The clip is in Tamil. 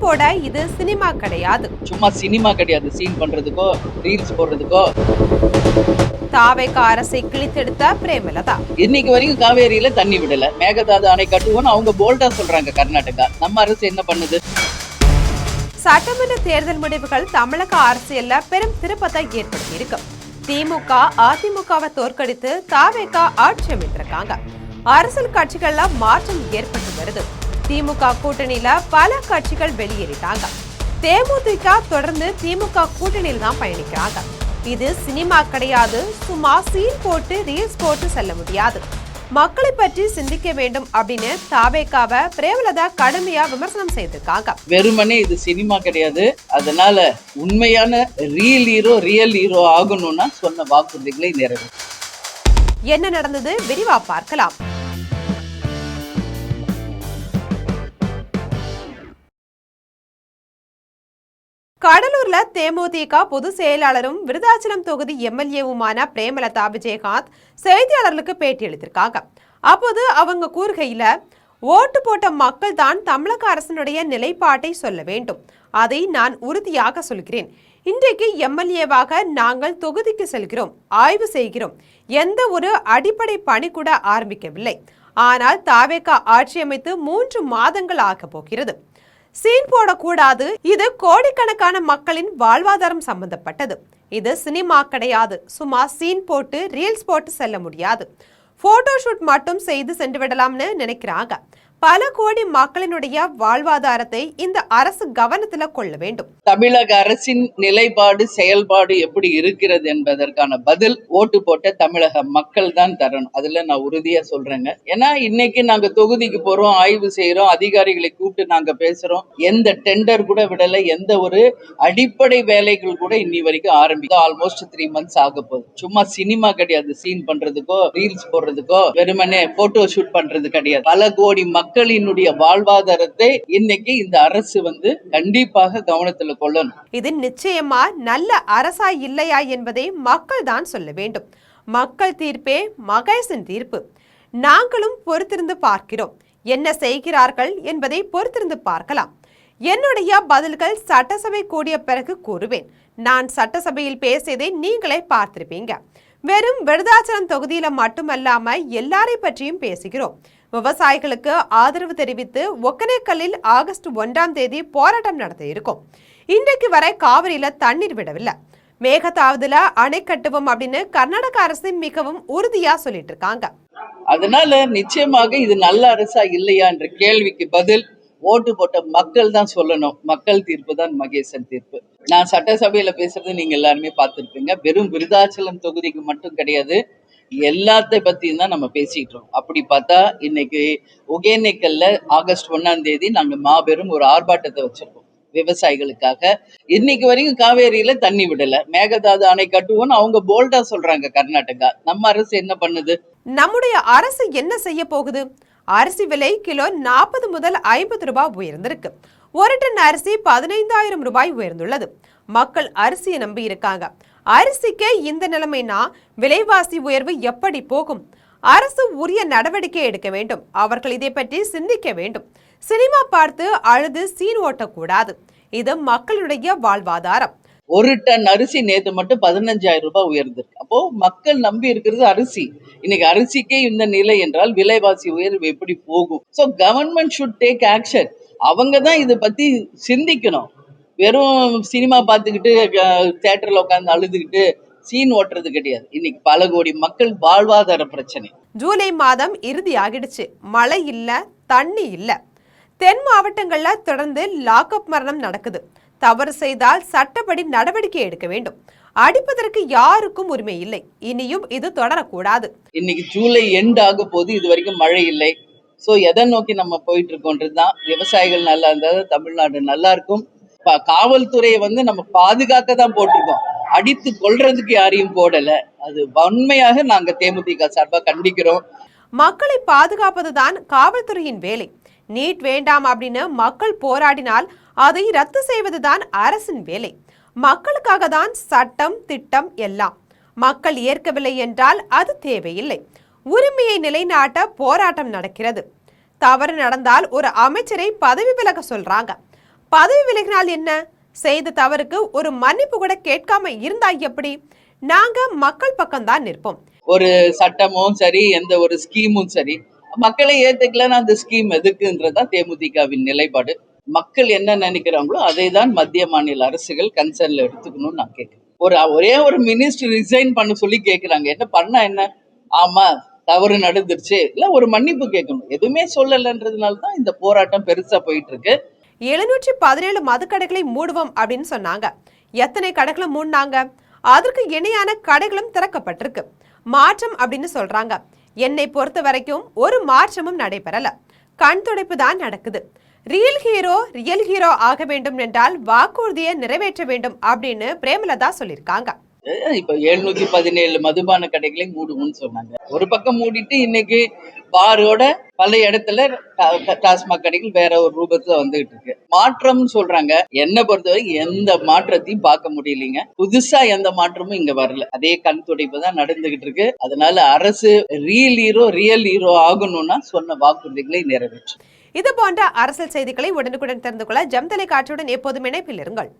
போட இது சினிமா கிடையாது. சும்மா சினிமா கிடையாது. சீன் பண்றதுக்கோ ரீல்ஸ் போடுறதுக்கோ. தாவேக அரசை கிழித்தெடுத்த பிரேமலதா இன்னைக்கு வரைக்கும் காவேரியில தண்ணி விடல. மேகதாது அணை கட்டுவோம்னு அவங்க போல்டா சொல்றாங்க கர்நாடகா. நம்ம அரசு என்ன பண்ணுது? சட்டமன்ற தேர்தல் முடிவுகள் தமிழக அரசியல்ல பெரும் திருப்பத்தை ஏற்படுத்தி இருக்கு. திமுக அதிமுகவை தோற்கடித்து தாவேக ஆட்சி அமைத்திருக்காங்க. அரசியல் கட்சிகள்ல மாற்றம் ஏற்பட்டு வருது. திமுக கூட்டணியில பல கட்சிகள் வெளியேறிட்டாங்க. தேமுதிக தொடர்ந்து திமுக கூட்டணியில் தான் பயணிக்கிறாங்க. இது சினிமா கிடையாது. சும்மா சீன் போட்டு ரீல்ஸ் போட்டு செல்ல முடியாது. மக்களை பற்றி சிந்திக்க வேண்டும் அப்படின்னு தாவேகாவை பிரேமலதா கடுமையா விமர்சனம் செய்திருக்காங்க. வெறுமனே இது சினிமா கிடையாது. அதனால உண்மையான ரியல் ஹீரோ ஆகணும்னா சொன்ன வாக்குறுதிகளை நிறைவேறும். என்ன நடந்தது விரிவா பார்க்கலாம். கடலூர்ல தேமுதிக பொதுச் செயலாளரும் விருதாச்சலம் தொகுதி எம்எல்ஏவுமான பிரேமலதா விஜயகாந்த் செய்தியாளர்களுக்கு பேட்டி அளித்திருக்காங்க. அப்போது அவங்க கூறுகையில, ஓட்டு போட்ட மக்கள் தான் தமிழக அரசினுடைய நிலைப்பாட்டை சொல்ல வேண்டும். அதை நான் உறுதியாக சொல்கிறேன். இன்றைக்கு எம்எல்ஏவாக நாங்கள் தொகுதிக்கு செல்கிறோம், ஆய்வு செய்கிறோம். எந்த ஒரு அடிப்படை பணி கூட ஆரம்பிக்கவில்லை. ஆனால் தாவேகா ஆட்சி அமைத்து 3 மாதங்கள் ஆக போகிறது. சீன் போடக்கூடாது. இது கோடிக்கணக்கான மக்களின் வாழ்வாதாரம் சம்பந்தப்பட்டது. இது சினிமா கிடையாது. சும்மா சீன் போட்டு ரீல்ஸ் போட்டு செல்ல முடியாது. போட்டோ ஷூட் மட்டும் செய்து சென்று விடலாம்னு நினைக்கிறாங்க. பல கோடி மக்களினுடைய வாழ்வாதாரத்தை இந்த அரசு கவனத்துல கொள்ள வேண்டும். தமிழக அரசின் நிலைப்பாடு செயல்பாடு எப்படி இருக்கிறது என்பதற்கான பதில் ஓட்டு போட்ட தமிழக மக்கள் தான் தரணும். அதுல நான் உறுதியா சொல்றேங்க. ஏன்னா இன்னைக்கு நாங்க தொகுதிக்கு போறோம், ஆய்வு செய்யறோம், அதிகாரிகளை கூப்பிட்டு நாங்க பேசுறோம். எந்த டெண்டர் கூட விடல. எந்த ஒரு அடிப்படை வேலைகள் கூட இன்னி வரைக்கும் ஆரம்பிக்கும். ஆல்மோஸ்ட் 3 months ஆக போகுது. சும்மா சினிமா கிடையாது. சீன் பண்றதுக்கோ ரீல்ஸ் போடுறதுக்கோ வெறுமனே போட்டோ ஷூட் பண்றது கிடையாது. பல கோடி மக்களினுடைய வாழ்வாதாரத்தை இன்னைக்கு இந்த அரசு கண்டிப்பாக கவனத்துல கொள்ளணும். இது நிச்சயமா நல்ல அரசா இல்லையா என்பதை மக்கள் தான் சொல்ல வேண்டும். மக்கள் தீர்ப்பே மகேசன் தீர்ப்பு. நாங்களும் பொறுத்திருந்து பார்க்கிறோம். என்ன செய்கிறார்கள் என்பதை பொறுத்திருந்து பார்க்கலாம். என்னுடைய பதில்கள் சட்டசபை கூடிய பிறகு கூறுவேன். நான் சட்டசபையில் பேசியதை நீங்களே பார்த்திருப்பீங்க. வெறும் விருதாச்சலம் தொகுதியில மட்டுமல்லாம எல்லாரை பற்றியும் பேசுகிறோம். விவசாயிகளுக்கு ஆதரவு தெரிவித்து ஒகேனக்கல்லில் ஆகஸ்ட் 1ஆம் தேதி போராட்டம் நடத்த இருக்கும். இன்றைக்கு வரை காவிரியில தண்ணீர் விடவில்லை. மேகதாதுல அணை கட்டுவோம் அப்படின்னு கர்நாடக அரசு மிகவும் உறுதியா சொல்லிட்டு இருக்காங்க. அதனால நிச்சயமாக இது நல்ல அரசா இல்லையா என்ற கேள்விக்கு பதில் ஓட்டு போட்ட மக்கள் தான் சொல்லணும். மக்கள் தீர்ப்பு தான் மகேசன் தீர்ப்பு. நான் சட்டசபையில பேசுறது நீங்க எல்லாருமே பார்த்திருப்பீங்க. வெறும் விருதாச்சலம் தொகுதிக்கு மட்டும் கிடையாது, எல்லாத்தை பத்தியும் தான் நம்ம பேசிட்டோம். அப்படி பார்த்தா இன்னைக்கு ஒகேனக்கல்ல ஆகஸ்ட் 1ஆம் தேதி நாங்க மாபெரும் ஒரு ஆர்ப்பாட்டத்தை வச்சிருக்கோம் விவசாயிகளுக்காக. இன்னைக்கு வரைக்கும் காவேரியில தண்ணி விடல. மேகதாது அணை கட்டுவோம்னு அவங்க போல்டா சொல்றாங்க கர்நாடகா. நம்ம அரசு என்ன பண்ணுது? நம்முடைய அரசு என்ன செய்ய போகுது? அரிசி விலை கிலோ 40 முதல் 50 ரூபாய் உயர்ந்திருக்கு. ஒரு டன் அரிசி 15,000 ரூபாய் உயர்ந்துள்ளது. மக்கள் அரிசியை நம்பி இருக்காங்க. அரிசிக்கே இந்த நிலைமைனா விலைவாசி உயர்வு எப்படி போகும்? அரசு உரிய நடவடிக்கை எடுக்க வேண்டும். அவர்கள் இதை பற்றி சிந்திக்க வேண்டும். சினிமா பார்த்து அழுது சீன் ஓட்டக்கூடாது. இது மக்களுடைய வாழ்வாதாரம். ஒரு டன் அரிசி நேற்று மட்டும் 15,000 ரூபாய் உயர்ந்திருக்கு. அப்போ மக்கள் நம்பி இருக்கிறது அரிசி. இன்னைக்கு அரிசிக்கே இந்த நிலை என்றால் விலைவாசி உயர்வு எப்படி போகும்? So government should take action. அவங்க தான் இதை பத்தி சிந்திக்கணும். வெறும் சினிமா பார்த்துக்கிட்டு தியேட்டர்ல உட்காந்து அழுதுகிட்டு சீன் ஓட்டுறது கிடையாது. இன்னைக்கு பல கோடி மக்கள் வாழ்வாதார பிரச்சனை. ஜூலை மாதம் இறுதி ஆகிடுச்சு. மழை இல்ல, தண்ணி இல்ல. தென் மாவட்டங்கள்ல தொடர்ந்து லாக்அப் மரணம் நடக்குது. தவறு செய்தால் சட்டப்படி நடவடிக்கை எடுக்க வேண்டும். அடிப்பதற்கு யாருக்கும் உரிமை இல்லை. இனியும் இது தொடரக்கூடாது. இன்னைக்கு ஜூலை எண்ட் ஆக போது, இது வரைக்கும் மழை இல்லை. சோ எதை நோக்கி நம்ம போயிட்டு இருக்கோன்றதுதான். விவசாயிகள் நல்லா இருந்தா தமிழ்நாடு நல்லா இருக்கும். காவல்துறையை நம்ம பாதுகாக்க தான் போட்டிருக்கோம். அடித்து கொள்றதுக்கு யாரையும் போடல. அது உண்மையாக நாங்க தேமுதிக சார்பா கண்டிக்கிறோம். மக்களை பாதுகாப்பதுதான் காவல்துறையின் வேலை. நீட் வேண்டாம் அப்படின்னு மக்கள் போராடினால் அதை ரத்து செய்வதுதான் அரசின் வேலை. மக்களுக்காக தான் சட்டம் திட்டம் எல்லாம். மக்கள் ஏற்கவில்லை என்றால் அது தேவையில்லை. உரிமையை நிலைநாட்ட போராட்டம் நடக்கிறது. தவறு நடந்தால் ஒரு அமைச்சரை பதவி விலக சொல்றாங்க. பதவி விலகினால் என்ன, செய்த தவறுக்கு ஒரு மன்னிப்பு கூட கேட்காம இருந்தா எப்படி? நாங்க மக்கள் பக்கம்தான் நிற்போம். ஒரு சட்டமும் சரி, எந்த ஒரு ஸ்கீமும் சரி, மக்களை ஏத்துக்கலன்னா அந்த ஸ்கீம் எதுக்குன்றதா தேமுதிகவின் நிலைப்பாடு. மக்கள் என்ன நினைக்கிறாங்களோ அதை தான் மத்திய மாநில அரசுகள் கன்சர்ன்ல எடுத்துக்கணும்னு நான் கேட்கிறேன். ஒரே ஒரு மினிஸ்டர் ரிசைன் பண்ண சொல்லி கேட்கிறாங்க. என்ன பண்ணா என்ன? ஆமா தவறு நடந்துருச்சு, இல்ல ஒரு மன்னிப்பு கேட்கணும். எதுவுமே சொல்லலன்றதுனால தான் இந்த போராட்டம் பெருசா போயிட்டு இருக்கு. 717 மதுக்கடைகளை மூடுவோம் அப்படின்னு சொன்னாங்க. எத்தனை கடைகளை மூடினாங்க? அதற்கு இணையான கடைகளும் திறக்கப்பட்டிருக்கு. மாற்றம் அப்படின்னு சொல்றாங்க. என்னை பொறுத்த வரைக்கும் ஒரு மாற்றமும் நடைபெறல. கண் துடைப்பு தான் நடக்குது. ரியல் ஹீரோ ஆக வேண்டும் என்றால் வாக்குறுதியை நிறைவேற்ற வேண்டும் அப்படின்னு பிரேமலதா சொல்லியிருக்காங்க. இப்ப 717 மதுபான கடைகளை மூடுவோம்னு சொன்னாங்க. ஒரு பக்கம் மூடிட்டு இன்னைக்கு பாரோட பல இடத்துல டாஸ்மாக் கடைகள் வேற ஒரு ரூபத்துல வந்துகிட்டு இருக்கு. மாற்றம்னு சொல்றாங்க. என்ன பொறுத்தவரை எந்த மாற்றத்தையும் பார்க்க முடியலைங்க. புதுசா எந்த மாற்றமும் இங்க வரல. அதே கண் துடைப்பு தான் நடந்துகிட்டு இருக்கு. அதனால அரசு ரியல் ஹீரோ ஆகணும்னா சொன்ன வாக்குறுதிகளை நிறைவேற்றும். இது போன்ற அரசியல் செய்திகளை உடனுக்குடன் தெரிந்து கொள்ள ஜெம் தொலைக்காட்சியுடன் எப்போதும் இணைப்பில் இருங்கள்.